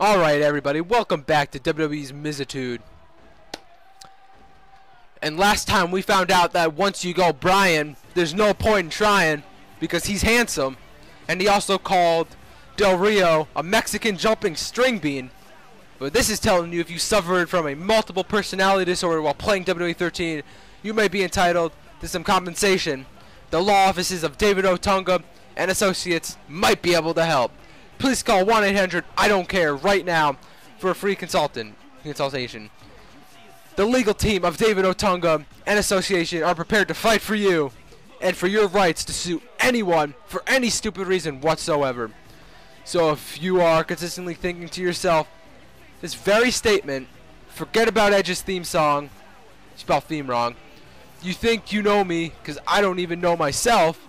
Alright everybody, welcome back to WWE's Miz-itude. And last time we found out that once you go Brian, there's no point in trying because he's handsome. And he also called Del Rio a Mexican jumping string bean. But this is telling you if you suffered from a multiple personality disorder while playing WWE'13, you may be entitled to some compensation. The law offices of David Otunga and Associates might be able to help. Please call 1-800-I-DON'T-CARE right now for a free consultation. The legal team of David Otunga and Association are prepared to fight for you and for your rights to sue anyone for any stupid reason whatsoever. So if you are consistently thinking to yourself, this very statement, forget about Edge's theme song, spelled theme wrong, you think you know me because I don't even know myself,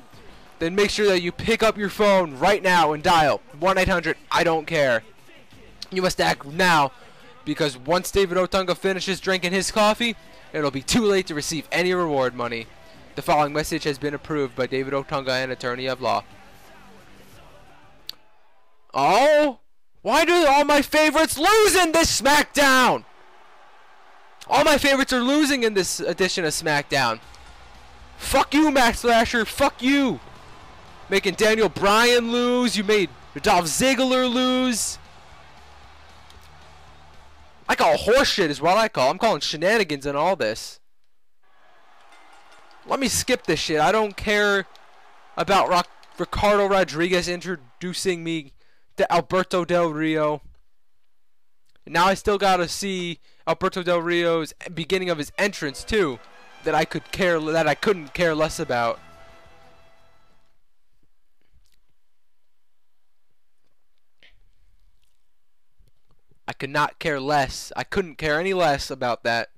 then make sure that you pick up your phone right now and dial 1-800-I-DON'T-CARE. You must act now because once David Otunga finishes drinking his coffee, it'll be too late to receive any reward money. The following message has been approved by David Otunga, an attorney of law. Oh? Why do all my favorites lose in this SmackDown? All my favorites are losing in this edition of SmackDown. Fuck you, Max Slasher. Fuck you. Making Daniel Bryan lose. You made Dolph Ziggler lose. I call horseshit is what I call. I'm calling shenanigans and all this. Let me skip this shit. I don't care about Ricardo Rodriguez introducing me to Alberto Del Rio. Now I still gotta see Alberto Del Rio's beginning of his entrance too, that I couldn't care less about. I could not care less. I couldn't care any less about that.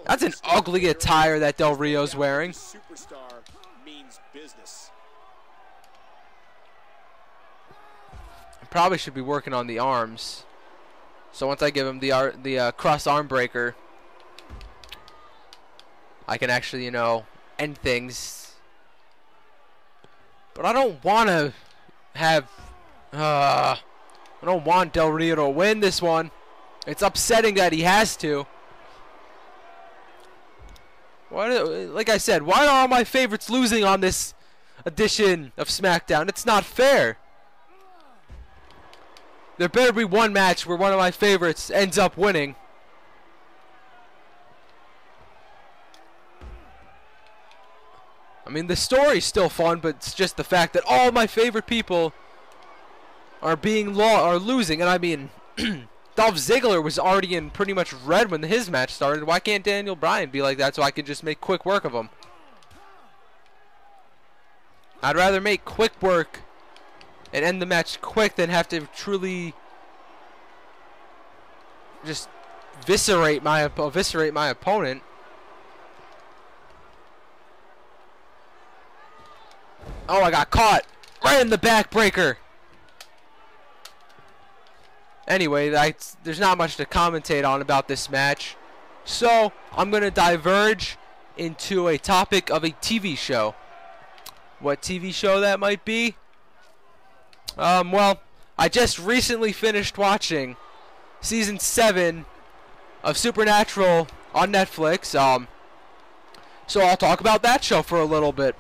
That's an ugly attire that Del Rio's wearing. Superstar means business. I probably should be working on the arms. So once I give him the cross arm breaker, I can actually, you know, end things. But I don't want to I don't want Del Rio to win this one. It's upsetting that he has to. Like I said, why are all my favorites losing on this edition of SmackDown? It's not fair. There better be one match where one of my favorites ends up winning. I mean, the story's still fun, but it's just the fact that all my favorite people are losing. And I mean, Dolph Ziggler was already in pretty much red when his match started. Why can't Daniel Bryan be like that so I can just make quick work of him? I'd rather make quick work and end the match quick than have to truly just eviscerate my opponent. Oh, I got caught right in the backbreaker. Anyway, there's not much to commentate on about this match, so I'm going to diverge into a topic of a TV show. What TV show that might be? Well, I just recently finished watching Season 7 of Supernatural on Netflix, so I'll talk about that show for a little bit,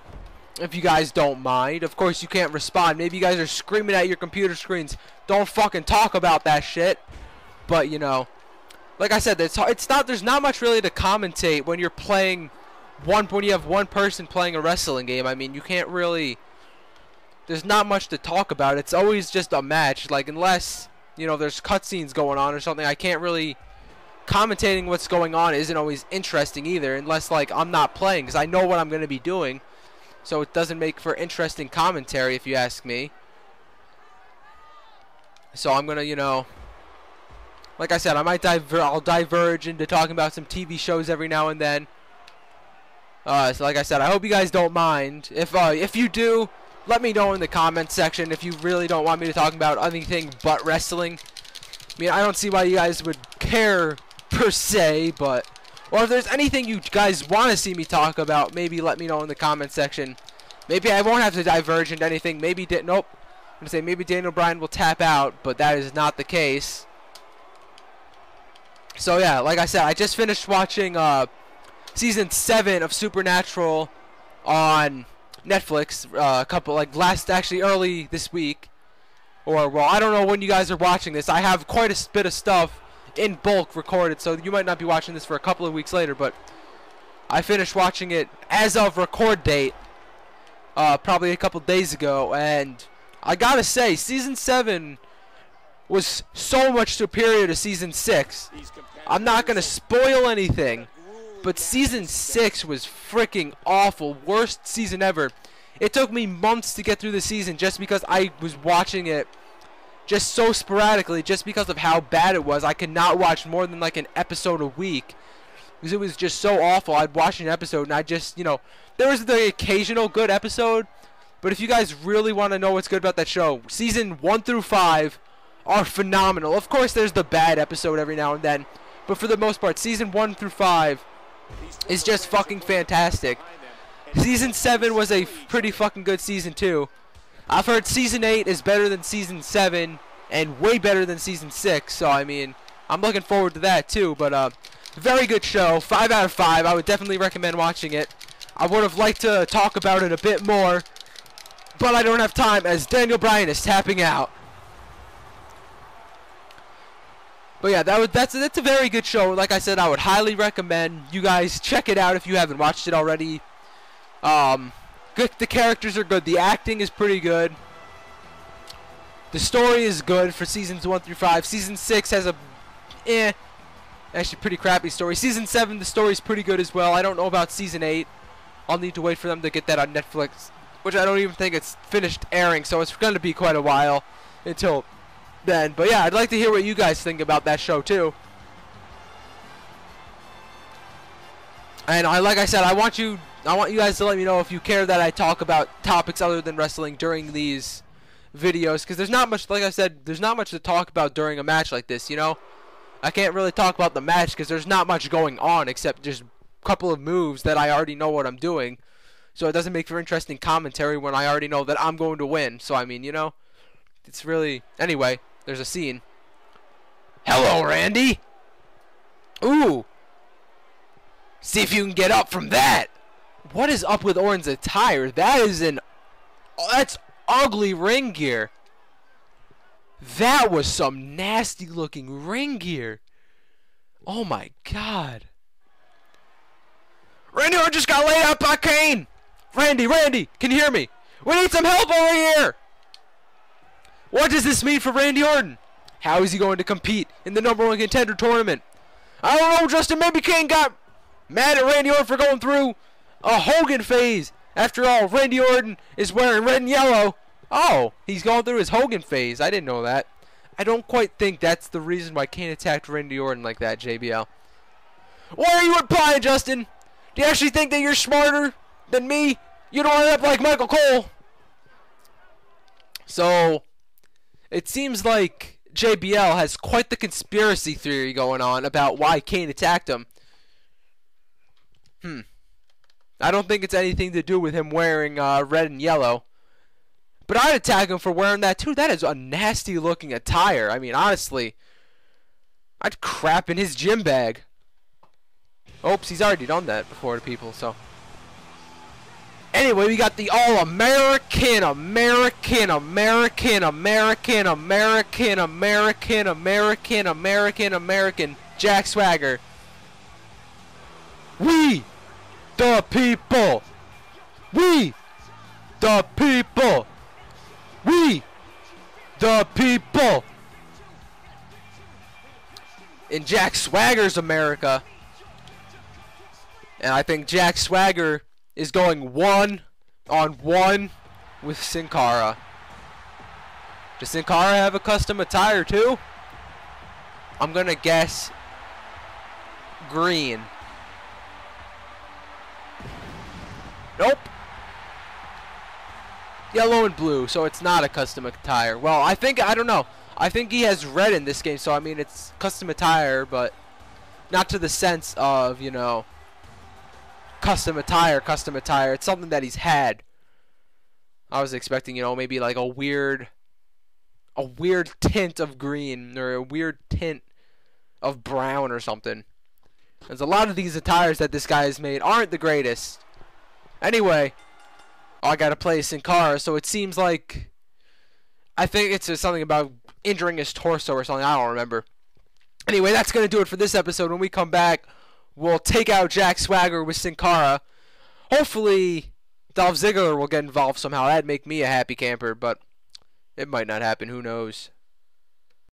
if you guys don't mind. Of course, you can't respond. Maybe you guys are screaming at your computer screens, don't fucking talk about that shit. But, you know, like I said, there's not much really to commentate when you're playing when you have one person playing a wrestling game. I mean, you can't really, there's not much to talk about. It's always just a match, like, unless, you know, there's cutscenes going on or something. I can't really, commentating what's going on isn't always interesting either, unless, like, I'm not playing, because I know what I'm going to be doing. So it doesn't make for interesting commentary, if you ask me. So I'm gonna, you know, like I said, I'll diverge into talking about some TV shows every now and then. So like I said, I hope you guys don't mind. If you do, let me know in the comments section if you really don't want me to talk about anything but wrestling. I mean, I don't see why you guys would care per se, but or if there's anything you guys want to see me talk about, maybe let me know in the comment section. Maybe I won't have to diverge into anything. Maybe nope. going to say maybe Daniel Bryan will tap out, but that is not the case. So yeah, like I said, I just finished watching season 7 of Supernatural on Netflix. Actually early this week, or well, I don't know when you guys are watching this. I have quite a bit of stuff in bulk recorded, so you might not be watching this for a couple of weeks later, but I finished watching it as of record date, probably a couple days ago, and I gotta say, season 7 was so much superior to season 6. I'm not gonna spoil anything, but season 6 was freaking awful. Worst season ever. It took me months to get through the season just because I was watching it just so sporadically, just because of how bad it was. I could not watch more than like an episode a week because it was just so awful. I'd watch an episode and I just, you know, there was the occasional good episode, but if you guys really want to know what's good about that show, season 1 through 5 are phenomenal. Of course, there's the bad episode every now and then, but for the most part, season 1 through 5 is just fucking fantastic. Season 7 was a pretty fucking good season too. I've heard season 8 is better than season 7 and way better than season 6, so I mean, I'm looking forward to that too. But very good show, 5 out of 5. I would definitely recommend watching it. I would have liked to talk about it a bit more, but I don't have time as Daniel Bryan is tapping out. But yeah, that's a very good show. Like I said, I would highly recommend you guys check it out if you haven't watched it already. Good, the characters are good. The acting is pretty good. The story is good for seasons 1 through 5. Season 6 has a actually pretty crappy story. Season 7, the story's pretty good as well. I don't know about season 8. I'll need to wait for them to get that on Netflix, which I don't even think it's finished airing, so it's going to be quite a while until then. But yeah, I'd like to hear what you guys think about that show too. And like I said, I want you guys to let me know if you care that I talk about topics other than wrestling during these videos, because there's not much, like I said, there's not much to talk about during a match like this, you know? I can't really talk about the match because there's not much going on except just a couple of moves that I already know what I'm doing. So it doesn't make for interesting commentary when I already know that I'm going to win. So I mean, you know, it's really... Anyway, there's a scene. Hello, Randy! Ooh! See if you can get up from that! What is up with Orton's attire? That is that's ugly ring gear. That was some nasty looking ring gear. Oh my god. Randy Orton just got laid out by Kane. Randy, can you hear me? We need some help over here. What does this mean for Randy Orton? How is he going to compete in the #1 contender tournament? I don't know, Justin. Maybe Kane got mad at Randy Orton for going through a Hogan phase. After all, Randy Orton is wearing red and yellow. Oh, he's going through his Hogan phase. I didn't know that. I don't quite think that's the reason why Kane attacked Randy Orton like that, JBL. What are you implying, Justin? Do you actually think that you're smarter than me? You don't end up like Michael Cole. So, it seems like JBL has quite the conspiracy theory going on about why Kane attacked him. I don't think it's anything to do with him wearing red and yellow. But I'd attack him for wearing that too. That is a nasty looking attire. I mean, honestly, I'd crap in his gym bag. Oops, he's already done that before to people, so. Anyway, we got the All-American, American Jack Swagger. We, the people. We, the people. We, the people. In Jack Swagger's America. And I think Jack Swagger is going one-on-one with Sin Cara. Does Sin Cara have a custom attire too? I'm gonna guess green. Nope. Yellow and blue, so it's not a custom attire. Well, I don't know. I think he has red in this game, so I mean it's custom attire, but not to the sense of, you know, custom attire. It's something that he's had. I was expecting, you know, maybe like a weird a weird tint of green or a weird tint of brown or something. There's a lot of these attires that this guy has made aren't the greatest. Anyway, I got to play Sin Cara, so it seems like I think it's something about injuring his torso or something. I don't remember. Anyway, that's going to do it for this episode. When we come back, we'll take out Jack Swagger with Sin Cara. Hopefully, Dolph Ziggler will get involved somehow. That'd make me a happy camper, but it might not happen. Who knows?